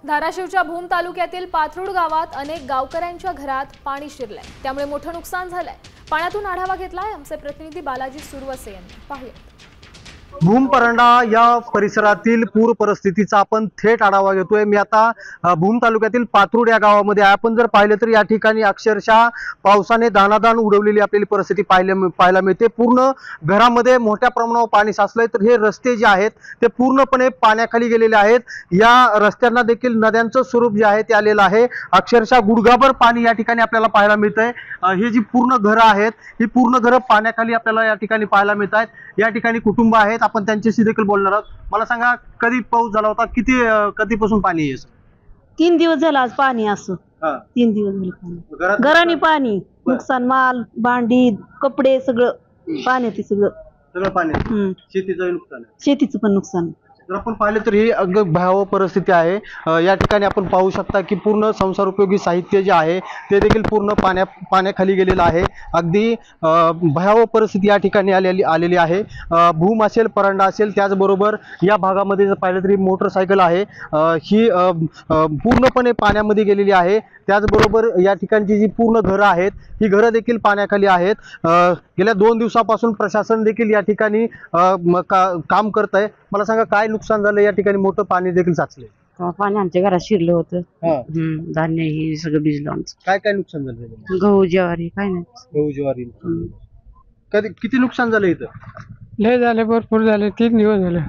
धाराशिवच्या भूम तालुक्यातील पाथरुड गावात अनेक गावकऱ्यांच्या घरात पाणी शिरलंय, त्यामुळे मोठं नुकसान झालंय। पाण्यातून आढावा घेतलाय आमचे प्रतिनिधी बालाजी सुरवसे यांनी। पाहूया। भूम परंडा या परिसरातील पूर परिस्थितीचा आपण थेट आढावा घेतोय। मी आता भूम तालुक्यातील पाथरुड या गावामध्ये आहे। आपण जर पाहिलं तर या ठिकाणी अक्षरशः पावसाने दाणादाण उडवलेली आपल्याला परिस्थिती पाहायला मिळते। पूर्ण घरामध्ये मोठ्या प्रमाणावर पाणी साचलंय, तर हे रस्ते जे आहेत ते पूर्णपणे पाण्याखाली गेलेले आहेत। या रस्त्यांना देखील नद्यांचं स्वरूप जे आहे ते आलेलं आहे। अक्षरशः गुडघाभर पाणी या ठिकाणी आपल्याला पाहायला मिळतंय। ही जी पूर्ण घरं आहेत ही पूर्ण घरं पाण्याखाली आपल्याला या ठिकाणी पाहायला मिळत आहेत। या ठिकाणी कुटुंब आहेत, आपण त्यांच्याशी देखील बोलणार आहोत। मला सांगा, कधी पाऊस झाला होता, कधीपासून पाणी आहे? 3 दिवस झाला आज पाणी असं। 3 दिवस झाले पाणी, घराने पाणी, नुकसान, माल भांडी कपडे सगळं पाण्यात, सगळं पाणी। शेतीचं पण नुकसान। जर आपण पाहिलं तर ही अगदी भयावह परिस्थिती आहे। या ठिकाणी आपण पाहू शकता की पूर्ण संसार उपयोगी साहित्य जे आहे ते देखील पूर्ण पाण्याखाली गेलेलं आहे। अगदी भयावह परिस्थिती या ठिकाणी आलेली आहे। भूम असेल, परंडा असेल, त्याचबरोबर या भागामध्ये जर पाहिलं तरी मोटरसायकल आहे ही पूर्णपणे पाण्यामध्ये गेलेली आहे। त्याचबरोबर या ठिकाणची जी पूर्ण घरं आहेत ही घरं देखील पाण्याखाली आहेत। गेल्या 2 दिवसापासून प्रशासन देखील या ठिकाणी काम करत आहे। मला सांगा, काय नुकसान झालं? या ठिकाणी मोठं पाणी देखील साचले। पाणी आमच्या घरात शिरलं होतं। धान्य ही सगळं भिजलं आमचं। काय नुकसान झालं? गहू ज्वारी काय नाही। गहू ज्वारी किती नुकसान झालं इथं? लय झाले, भरपूर झाले। 3 दिवस झाले।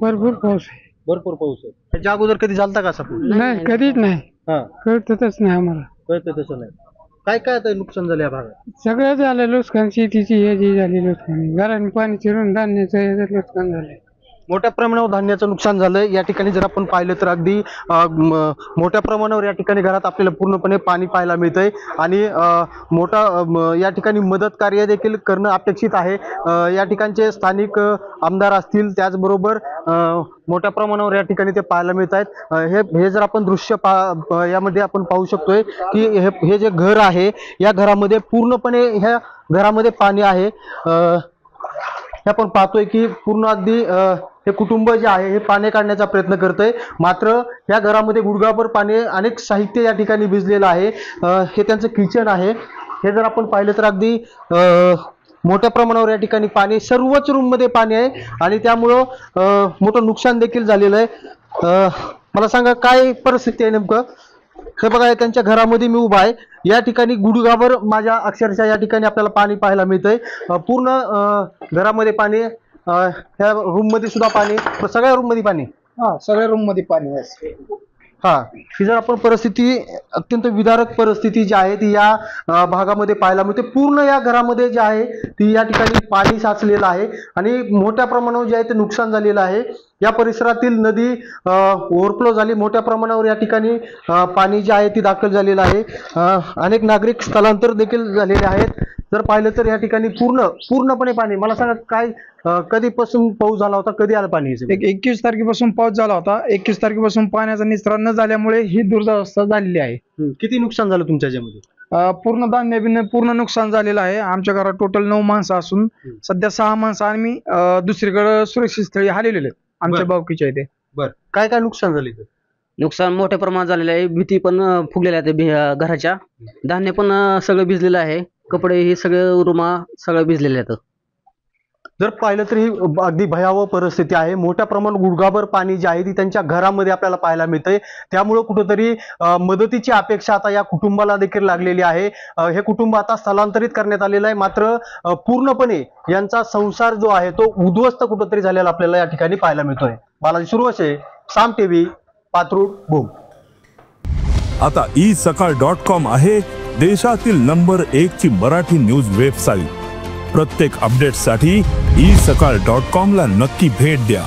भरपूर पाऊस आहे। भरपूर पाऊस आहे। त्याच्या अगोदर कधी झालता का असं? नाही, कधीच नाही। कळतच नाही आम्हाला। कळतं तसं नाही। काय आता नुकसान झालं या भागात? सगळं झालं नुकसान, शेतीची हे जी झाली नुकसान, घराने पाणी चिरून धान्याचं नुकसान झालंय। मोठ्या प्रमाणावर धान्याचं नुकसान झालंय। या ठिकाणी जर आपण पाहिलं तर अगदी मोठ्या प्रमाणावर या ठिकाणी घरात आपल्याला पूर्णपणे पाणी पाहायला मिळतंय आणि या ठिकाणी मदत कार्य देखील करणं अपेक्षित आहे। या ठिकाणचे स्थानिक आमदार असतील, त्याचबरोबर मोठ्या प्रमाणावर या ठिकाणी ते पाहायला मिळत आहेत। हे जर आपण दृश्य यामध्ये आपण पाहू शकतोय की हे जे घर आहे या घरामध्ये पूर्णपणे ह्या घरामध्ये पाणी आहे। हे आपण पाहतोय की पूर्ण अगदी हे कुटुंब जे आहे हे पाणी काढण्याचा प्रयत्न करतंय, मात्र या घरामध्ये गुडघाभर पाणी, अनेक साहित्य या ठिकाणी भिजलेलं आहे। हे त्यांचं किचन आहे। हे जर आपण पाहिलं तर अगदी मोठ्या प्रमाणावर या ठिकाणी पाणी, सर्वच रूम मध्ये पाणी आहे आणि त्यामुळं मोठं नुकसान देखील झालेलं आहे। मला सांगा, काय परिस्थिती आहे नेमकं? हे बघा, त्यांच्या घरामध्ये मी उभा आहे। या ठिकाणी गुडघाभर माझ्या अक्षरशः या ठिकाणी आपल्याला पाणी पाहायला मिळतंय। पूर्ण घरामध्ये पाणी, ह्या रूम मध्ये सुद्धा पाणी, सगळ्या रूम मध्ये पाणी। सगळ्या रूम मध्ये पाणी आहे। ही जर आपण परिस्थिती, अत्यंत विदारक परिस्थिती जी आहे ती या भागामध्ये पाहायला मिळते। पूर्ण या घरामध्ये जे आहे ती या ठिकाणी पाणी साचलेलं आहे आणि मोठ्या प्रमाणावर जे आहे ते नुकसान झालेलं आहे। या परिसरातील नदी ओव्हरफ्लो झाली, मोठ्या प्रमाणावर या ठिकाणी पाणी जे आहे ती दाखल झालेलं आहे। अनेक नागरिक स्थलांतर देखील झालेले आहेत। जर पाहिलं तर या ठिकाणी पूर्णपणे पाणी। मला सांगा, काय कधीपासून पाऊस झाला होता, कधी आलं पाणी? 21 तारखेपासून पाऊस झाला होता। 21 तारखेपासून पाण्याचा निचरा न झाल्यामुळे ही दुर्दशा झालेली आहे। किती नुकसान झालं तुमच्या याच्यामध्ये? पूर्ण धान्य बिन्य पूर्ण नुकसान झालेलं आहे। आमच्या घरात टोटल 9 माणसं असून सध्या 6 माणसं आम्ही दुसरीकडे सुरक्षित स्थळी हलवलेले आहेत, आमच्या बावकीच्या इथे। बरं, काय नुकसान झालं इथं? नुकसान मोठ्या प्रमाणात झालेलं आहे। भीती पण फुगलेल्या आहेत घराच्या। धान्य पण सगळं भिजलेलं आहे। कपडे हे सगळे रूमा सगळं भिजलेले आहेत। जर पाहिलं तर ही अगदी भयावह परिस्थिती आहे। मोठ्या प्रमाणात गुडघाभर पाणी जे आहे ती त्यांच्या घरामध्ये आपल्याला पाहायला मिळतंय। त्यामुळे कुठेतरी मदतीची अपेक्षा आता या कुटुंबाला देखील लागलेली आहे। हे कुटुंब आता स्थलांतरित करण्यात आलेलं आहे, मात्र पूर्णपणे यांचा संसार जो आहे तो उद्ध्वस्त कुठेतरी झालेला आपल्याला या ठिकाणी पाहायला मिळतोय। बालाजी सुरवसे, साम टीव्ही, पाथरुड, भूम। आता isakal.com आहे देशातील नंबर 1 ची मराठी न्यूज वेबसाईट। प्रत्येक अपडेटसाठी isakal.com ला नक्की भेट द्या।